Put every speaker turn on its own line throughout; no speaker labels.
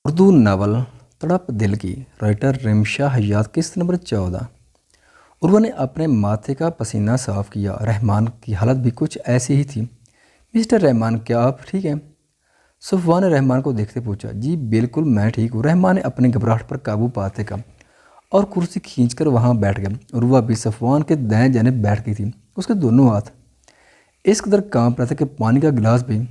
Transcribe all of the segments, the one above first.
Urdu novel تڑپ دل کی رائٹر رمشا حیات قسط نمبر 14۔ عروہ نے اپنے ماتھے کا پسینہ صاف کیا۔ رحمان کی حالت بھی کچھ ایسی ہی تھی۔ مسٹر رحمان، کیا آپ ٹھیک ہیں؟ صفوان نے رحمان کو دیکھتے پوچھا۔ جی بالکل، میں ٹھیک ہوں۔ رحمان نے اپنی گھبراہٹ پر قابو پاتے کا اور کرسی کھینچ کر وہاں بیٹھ گیا۔ عروہ بھی صفوان کے دائیں جانب بیٹھ گئی تھی۔ اس کے دونوں ہاتھ اس قدر کانپ رہے تھے کہ پانی کا گلاس بھی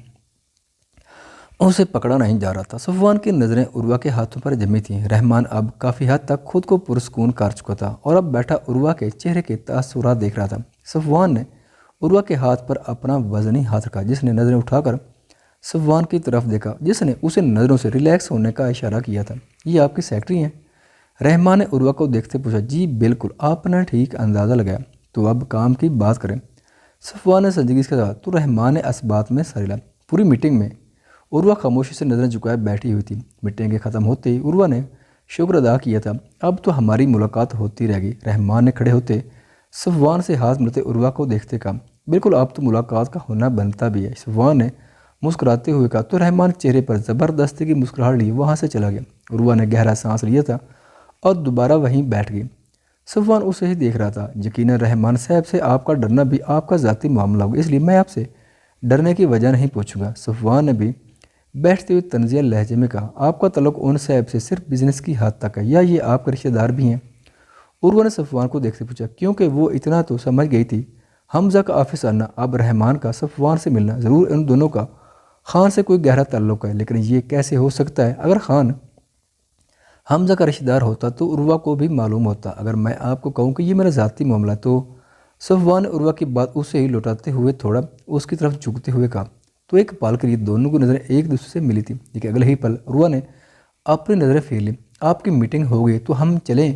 اسے پکڑا نہیں جا رہا تھا۔ صفوان کی نظریں عروہ کے ہاتھوں پر جمی تھیں۔ رحمان اب کافی حد تک خود کو پرسکون کر چکا تھا اور اب بیٹھا عروہ کے چہرے کے تاثرات دیکھ رہا تھا۔ صفوان نے عروہ کے ہاتھ پر اپنا وزنی ہاتھ رکھا، جس نے نظریں اٹھا کر صفوان کی طرف دیکھا، جس نے اسے نظروں سے ریلیکس ہونے کا اشارہ کیا تھا۔ یہ آپ کی سیکرٹری ہیں؟ رحمان نے عروہ کو دیکھتے پوچھا۔ جی بالکل، آپ نے ٹھیک اندازہ لگایا۔ تو اب کام کی بات کریں۔ صفوان نے سنجیدگی کے ساتھ۔ تو رحمان نے اس بات میں سر ہلا۔ پوری میٹنگ میں عروہ خاموشی سے نظریں جھکائے بیٹھی ہوئی تھی۔ میٹنگ کے ختم ہوتے ہی عروہ نے شکر ادا کیا تھا۔ اب تو ہماری ملاقات ہوتی رہ گئی۔ رحمان نے کھڑے ہوتے صفوان سے ہاتھ ملتے عروہ کو دیکھتے کہا۔ بالکل، اب تو ملاقات کا ہونا بنتا بھی ہے، صفوان نے مسکراتے ہوئے کہا۔ تو رحمان چہرے پر زبردستی کی مسکراہٹ لیے وہاں سے چلا گیا۔ عروہ نے گہرا سانس لیا تھا اور دوبارہ وہیں بیٹھ گئی۔ صفوان اسے ہی دیکھ رہا تھا۔ یقیناً رحمان صاحب سے آپ کا ڈرنا بھی آپ کا ذاتی معاملہ ہوگا، اس لیے میں آپ سے ڈرنے کی وجہ نہیں پوچھوں گا۔ صفوان نے بھی بیٹھتے ہوئے طنزیہ لہجے میں کہا۔ آپ کا تعلق ان صاحب سے صرف بزنس کی حد تک ہے یا یہ آپ کے رشتہ دار بھی ہیں؟ عروہ نے صفوان کو دیکھتے پوچھا، کیونکہ وہ اتنا تو سمجھ گئی تھی حمزہ کا آفس آنا، اب رحمان کا صفوان سے ملنا، ضرور ان دونوں کا خان سے کوئی گہرا تعلق ہے، لیکن یہ کیسے ہو سکتا ہے؟ اگر خان حمزہ کا رشتہ دار ہوتا تو عروہ کو بھی معلوم ہوتا۔ اگر میں آپ کو کہوں کہ یہ میرا ذاتی معاملہ ہے تو صفوان نے عروہ کی بات اسے ہی لوٹاتے ہوئے تھوڑا اس کی طرف جھکتے ہوئے کہا۔ تو ایک پل کے لیے دونوں کی نظریں ایک دوسرے سے ملی تھیں، لیکن اگلے ہی پل عروہ نے اپنی نظریں پھیر لیں۔ آپ کی میٹنگ ہو گئی تو ہم چلیں؟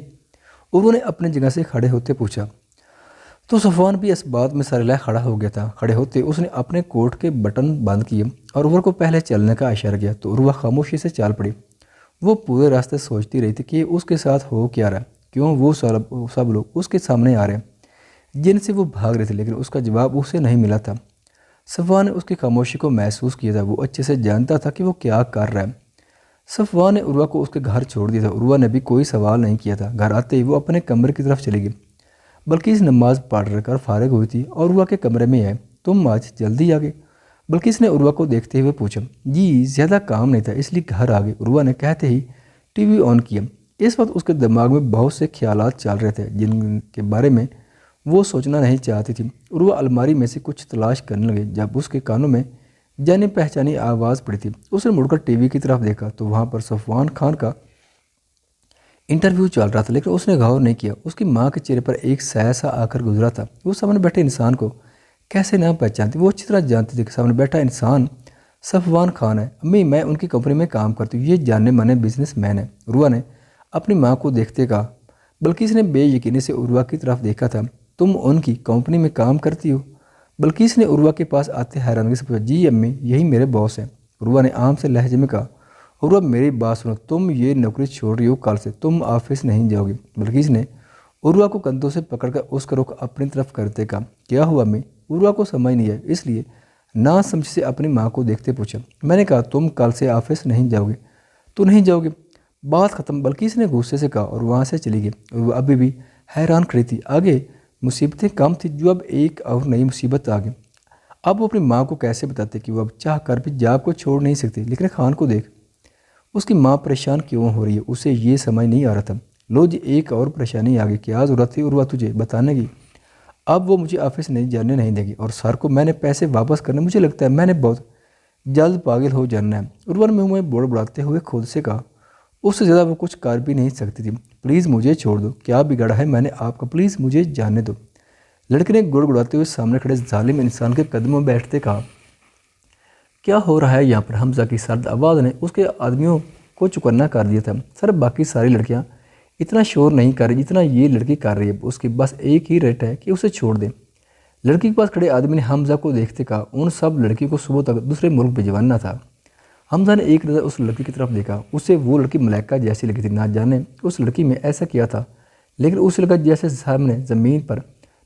عروہ نے اپنی جگہ سے کھڑے ہوتے پوچھا۔ تو صفوان بھی اس بات میں سر ہلائے کھڑا ہو گیا تھا۔ کھڑے ہوتے اس نے اپنے کوٹ کے بٹن بند کیے اور عروہ کو پہلے چلنے کا اشارہ کیا تو عروہ خاموشی سے چال پڑی۔ وہ پورے راستے سوچتی رہی تھی کہ اس کے ساتھ ہو کیا رہا ہے، کیوں وہ سب لوگ اس کے سامنے آ رہے ہیں جن سے وہ بھاگ رہے تھے، لیکن اس کا جواب اسے نہیں ملا تھا۔ صفوان نے اس کی خاموشی کو محسوس کیا تھا، وہ اچھے سے جانتا تھا کہ وہ کیا کر رہا ہے۔ صفوان نے عروہ کو اس کے گھر چھوڑ دیا تھا۔ عروہ نے بھی کوئی سوال نہیں کیا تھا۔ گھر آتے ہی وہ اپنے کمرے کی طرف چلی گئی۔ بلقیس نماز پڑھ کر فارغ ہوئی تھی اور عروہ کے کمرے میں آئے۔ تم آج جلدی آ گئے؟ بلقیس نے عروہ کو دیکھتے ہوئے پوچھا۔ جی زیادہ کام نہیں تھا اس لیے گھر آ گئے، عروہ نے کہتے ہی ٹی وی آن کیا۔ اس وقت اس کے دماغ میں بہت سے خیالات چل رہے تھے جن کے بارے میں وہ سوچنا نہیں چاہتی تھی۔ عروہ الماری میں سے کچھ تلاش کرنے لگے جب اس کے کانوں میں جانی پہچانی آواز پڑی تھی۔ اس نے مڑ کر ٹی وی کی طرف دیکھا تو وہاں پر صفوان خان کا انٹرویو چل رہا تھا، لیکن اس نے غور نہیں کیا۔ اس کی ماں کے چہرے پر ایک سایہ سا آ کر گزرا تھا۔ وہ سامنے بیٹھے انسان کو کیسے نہ پہچانتی؟ وہ اچھی طرح جانتی تھی کہ سامنے بیٹھا انسان صفوان خان ہے۔ امی، میں ان کی کمپنی میں کام کرتی ہوں، یہ جاننے مانے بزنس مین ہے، عروہ نے اپنی ماں کو دیکھتے کہا۔ بلقیس نے بے یقینی سے عروہ کی طرف دیکھا تھا۔ تم ان کی کمپنی میں کام کرتی ہو؟ بلقیس نے عروہ کے پاس آتے حیرانگی سے پوچھا۔ جی امی، یہی میرے باس ہیں، عروہ نے عام سے لہجے میں کہا۔ عروہ، میری بات سنو، تم یہ نوکری چھوڑ رہی ہو، کل سے تم آفس نہیں جاؤ گی۔ بلقیس نے عروہ کو کندھوں سے پکڑ کر اس کا رخ اپنی طرف کرتے کہا۔ کیا ہوا امی؟ عروہ کو سمجھ نہیں آئی، اس لیے نا سمجھ سے اپنی ماں کو دیکھتے پوچھا۔ میں نے کہا تم کل سے آفس نہیں جاؤ گے تو نہیں جاؤ گے، بات ختم، بلقیس نے غصے سے کہا اور وہاں سے چلی گئی۔ عروہ ابھی بھی حیران کھڑی تھی۔ آگے مصیبتیں کم تھی جو اب ایک اور نئی مصیبت آ گئی۔ اب وہ اپنی ماں کو کیسے بتاتے کہ وہ اب چاہ کر بھی جاب کو چھوڑ نہیں سکتی؟ لیکن خان کو دیکھ، اس کی ماں پریشان کیوں ہو رہی ہے، اسے یہ سمجھ نہیں آ رہا تھا۔ لو جی، ایک اور پریشانی آ گئی، کیا ضرورت تھی عروہ تجھے بتانے کی؟ اب وہ مجھے آفس نہیں جانے نہیں دے گی اور سر کو میں نے پیسے واپس کرنے، مجھے لگتا ہے میں نے بہت جلد پاگل ہو جانا ہے۔ عروہ نے منہ میں بوڑ بڑھاتے ہوئے خود سے کہا۔ اس سے زیادہ وہ کچھ کر بھی نہیں سکتی تھی۔ پلیز مجھے چھوڑ دو، کیا بگڑا ہے میں نے آپ کا، پلیز مجھے جانے دو۔ لڑکے نے گڑ گڑاتے ہوئے سامنے کھڑے ظالم انسان کے قدموں میں بیٹھتے کہا۔ کیا ہو رہا ہے یہاں پر؟ حمزہ کی سرد آواز نے اس کے آدمیوں کو چکنا کر دیا تھا۔ سر، باقی ساری لڑکیاں اتنا شور نہیں کر رہی جتنا یہ لڑکی کر رہی ہے، اس کی بس ایک ہی رٹ ہے کہ اسے چھوڑ دیں۔ لڑکی کے پاس کھڑے آدمی نے حمزہ کو دیکھتے کہا۔ ان سب لڑکی کو صبح تک دوسرے ملک بھجوانا تھا۔ حمزہ نے ایک نظر اس لڑکی کی طرف دیکھا، اسے وہ لڑکی ملائکہ جیسی لگی تھی۔ نہ جانے اس لڑکی میں ایسا کیا تھا، لیکن اسے لگا جیسے سامنے زمین پر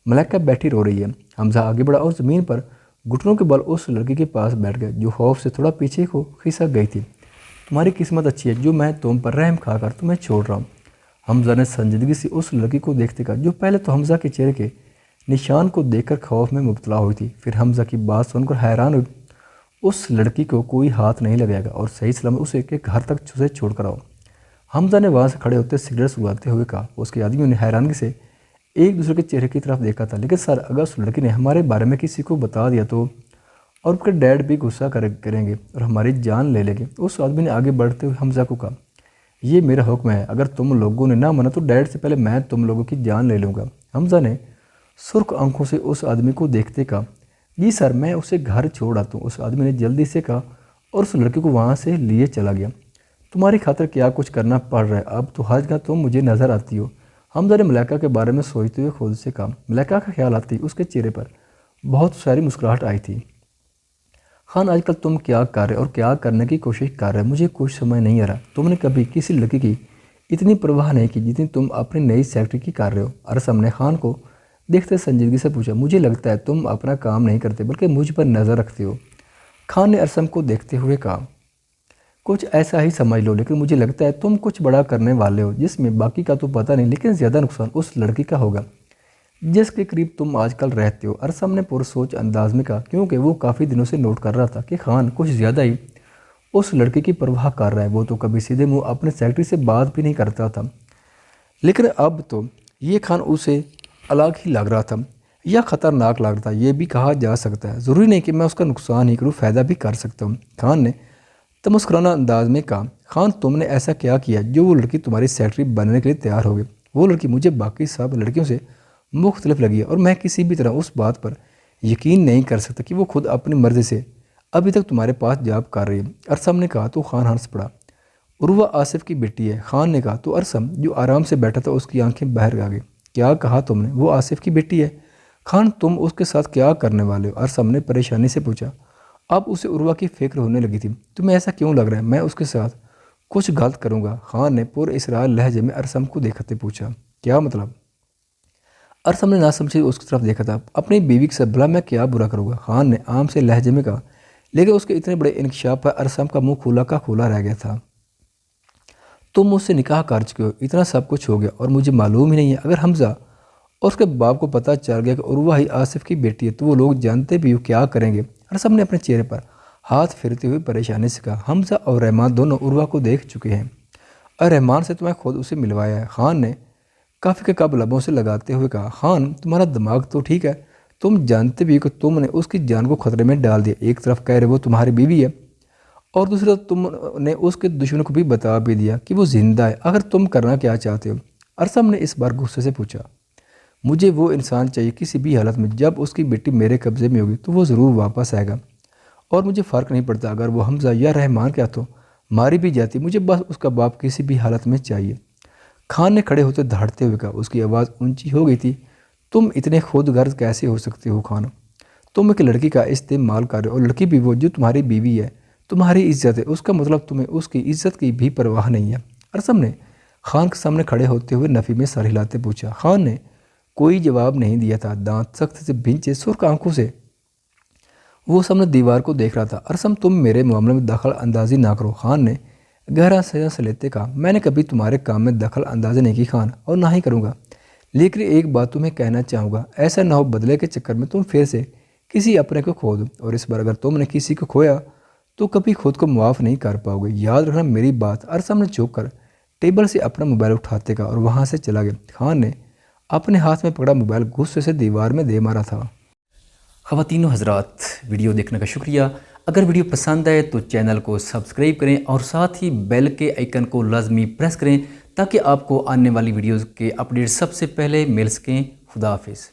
ملائکہ بیٹھی رو رہی ہے۔ حمزہ آگے بڑھا اور زمین پر گھٹنوں کے بل اس لڑکی کے پاس بیٹھ گیا جو خوف سے تھوڑا پیچھے کو کھسک گئی تھی۔ تمہاری قسمت اچھی ہے جو میں تم پر رحم کھا کر تمہیں چھوڑ رہا ہوں۔ حمزہ نے سنجیدگی سے اس لڑکی کو دیکھتے کہا جو پہلے تو حمزہ کے چہرے کے نشان کو دیکھ کر خوف میں مبتلا ہوئی تھی، پھر حمزہ کی بات سن کر حیران ہوئی۔ اس لڑکی کو کوئی ہاتھ نہیں لگائے گا اور صحیح سلامت اسے کے گھر تک اسے چھوڑ کر آؤ۔ حمزہ نے وہاں سے کھڑے ہوتے سگریٹ سگاتے ہوئے کہا۔ اس کے آدمیوں نے حیرانی سے ایک دوسرے کے چہرے کی طرف دیکھا تھا، لیکن سر اگر اس لڑکی نے ہمارے بارے میں کسی کو بتا دیا تو اور اس کے ڈیڈ بھی غصہ کریں گے اور ہماری جان لے لیں گے۔ اس آدمی نے آگے بڑھتے ہوئے حمزہ کو کہا، یہ میرا حکم ہے، اگر تم لوگوں نے نہ مانا تو ڈیڈ سے پہلے میں تم لوگوں کی جان لے لوں گا۔ حمزہ نے سرخ آنکھوں سے اس آدمی کو دیکھتے کہا، جی سر میں اسے گھر چھوڑ آتا ہوں۔ اس آدمی نے جلدی سے کہا اور اس لڑکی کو وہاں سے لیے چلا گیا۔ تمہاری خاطر کیا کچھ کرنا پڑ رہا ہے، اب تو حج کا تم مجھے نظر آتی ہو۔ حمزہ نے ملائکہ کے بارے میں سوچتے ہوئے خود سے کہا۔ ملائکہ کا خیال آتی اس کے چہرے پر بہت ساری مسکراہٹ آئی تھی۔ خان آج کل تم کیا کر رہے اور کیا کرنے کی کوشش کر رہے، مجھے کچھ سمجھ نہیں آ رہا۔ تم نے کبھی کسی لڑکی کی اتنی پرواہ نہیں کی جتنی تم اپنی نئی سیکرٹری کی کر رہے ہو۔ ارسم نے خان کو دیکھتے سنجیدگی سے پوچھا، مجھے لگتا ہے تم اپنا کام نہیں کرتے بلکہ مجھ پر نظر رکھتے ہو۔ خان نے ارسم کو دیکھتے ہوئے کہا، کچھ ایسا ہی سمجھ لو، لیکن مجھے لگتا ہے تم کچھ بڑا کرنے والے ہو جس میں باقی کا تو پتہ نہیں، لیکن زیادہ نقصان اس لڑکی کا ہوگا جس کے قریب تم آج کل رہتے ہو۔ ارسم نے پرسوچ انداز میں کہا، کیونکہ وہ کافی دنوں سے نوٹ کر رہا تھا کہ خان کچھ زیادہ ہی اس لڑکی کی پرواہ کر رہا ہے۔ وہ تو کبھی سیدھے منہ اپنے سیکرٹری سے بات بھی نہیں کرتا تھا، لیکن اب تو یہ خان اسے الگ ہی لگ رہا تھا یا خطرناک لگ رہا تھا۔ یہ بھی کہا جا سکتا ہے، ضروری نہیں کہ میں اس کا نقصان ہی کروں، فائدہ بھی کر سکتا ہوں۔ خان نے تمسکرانہ انداز میں کہا، خان تم نے ایسا کیا کیا جو وہ لڑکی تمہاری سیکرٹری بننے کے لیے تیار ہو گئی؟ وہ لڑکی مجھے باقی سب لڑکیوں سے مختلف لگی ہے اور میں کسی بھی طرح اس بات پر یقین نہیں کر سکتا کہ وہ خود اپنی مرضی سے ابھی تک تمہارے پاس جاب کر رہی ہے۔ ارسم نے کہا تو خان ہنس پڑا۔ عروہ آصف کی بیٹی ہے، خان نے کہا تو ارسم جو آرام سے بیٹھا تھا اس کی آنکھیں باہر آ گئی۔ کیا کہا تم نے؟ وہ آصف کی بیٹی ہے؟ خان تم اس کے ساتھ کیا کرنے والے ہو؟ ارسم نے پریشانی سے پوچھا۔ اب اسے عروہ کی فکر ہونے لگی تھی۔ تمہیں ایسا کیوں لگ رہا ہے میں اس کے ساتھ کچھ غلط کروں گا؟ خان نے پر اسرار لہجے میں ارسم کو دیکھتے پوچھا۔ کیا مطلب؟ ارسم نے نہ سمجھے اس کی طرف دیکھا تھا۔ اپنی بیوی کے ساتھ بھلا میں کیا برا کروں گا؟ خان نے عام سے لہجے میں کہا، لیکن اس کے اتنے بڑے انکشاف پر ارسم کا منہ کھولا کا کھولا رہ گیا تھا۔ تم مجھ سے نکاح کر چکے ہو، اتنا سب کچھ ہو گیا اور مجھے معلوم ہی نہیں ہے۔ اگر حمزہ اور اس کے باپ کو پتہ چل گیا کہ عروہ ہی آصف کی بیٹی ہے تو وہ لوگ جانتے بھی ہو کیا کریں گے؟ ارسم نے اپنے چہرے پر ہاتھ پھیرتے ہوئے پریشانی سے کہا، حمزہ اور رحمان دونوں عروہ کو دیکھ چکے ہیں اور رحمان سے تمہیں خود اسے ملوایا ہے۔ خان نے کافی کے کب لبوں سے لگاتے ہوئے کہا، خان تمہارا دماغ تو ٹھیک ہے، تم جانتے بھی ہو کہ تم نے اس کی جان کو خطرے میں ڈال دیا۔ ایک طرف کہہ رہے وہ تمہاری بیوی ہے اور دوسری طرف تم نے اس کے دشمن کو بھی بتا بھی دیا کہ وہ زندہ ہے۔ اگر تم کرنا کیا چاہتے ہو؟ ارسم نے اس بار غصے سے پوچھا۔ مجھے وہ انسان چاہیے کسی بھی حالت میں، جب اس کی بیٹی میرے قبضے میں ہوگی تو وہ ضرور واپس آئے گا اور مجھے فرق نہیں پڑتا اگر وہ حمزہ یا رحمان کے ہاتھوں ماری بھی جاتی، مجھے بس اس کا باپ کسی بھی حالت میں چاہیے۔ خان نے کھڑے ہوتے دھڑتے ہوئے کہا، اس کی آواز اونچی ہو گئی تھی، تم اتنے خود غرض کیسے ہو سکتے ہو خان؟ تم ایک لڑکی کا استعمال کر رہے ہو اور لڑکی بھی وہ جو تمہاری بیوی ہے، تمہاری عزت ہے، اس کا مطلب تمہیں اس کی عزت کی بھی پرواہ نہیں ہے۔ ارسم نے خان کے سامنے کھڑے ہوتے ہوئے نفی میں سر ہلاتے پوچھا۔ خان نے کوئی جواب نہیں دیا تھا، دانت سخت سے بھینچے سرخ آنکھوں سے وہ سامنے دیوار کو دیکھ رہا تھا۔ ارسم تم میرے معاملے میں دخل اندازی نہ کرو، خان نے گہرا سانس لیتے کہا، میں نے کبھی تمہارے کام میں دخل اندازی نہیں کی خان، اور نہ ہی کروں گا، لیکن ایک بات تمہیں کہنا چاہوں گا، ایسا نہ ہو بدلے کے چکر میں تم پھر سے کسی اپنے کو کھو دو، اور اس بار اگر تم نے کسی کو کھویا تو کبھی خود کو معاف نہیں کر پاؤ گے، یاد رکھنا میری بات۔ ارسم نے چوک کر ٹیبل سے اپنا موبائل اٹھاتے کہا اور وہاں سے چلا گیا۔ خان نے اپنے ہاتھ میں پکڑا موبائل غصے سے دیوار میں دے مارا تھا۔ خواتین و حضرات، ویڈیو دیکھنے کا شکریہ۔ اگر ویڈیو پسند آئے تو چینل کو سبسکرائب کریں اور ساتھ ہی بیل کے آئیکن کو لازمی پریس کریں تاکہ آپ کو آنے والی ویڈیوز کے اپڈیٹ سب سے پہلے مل سکیں۔ خدا حافظ۔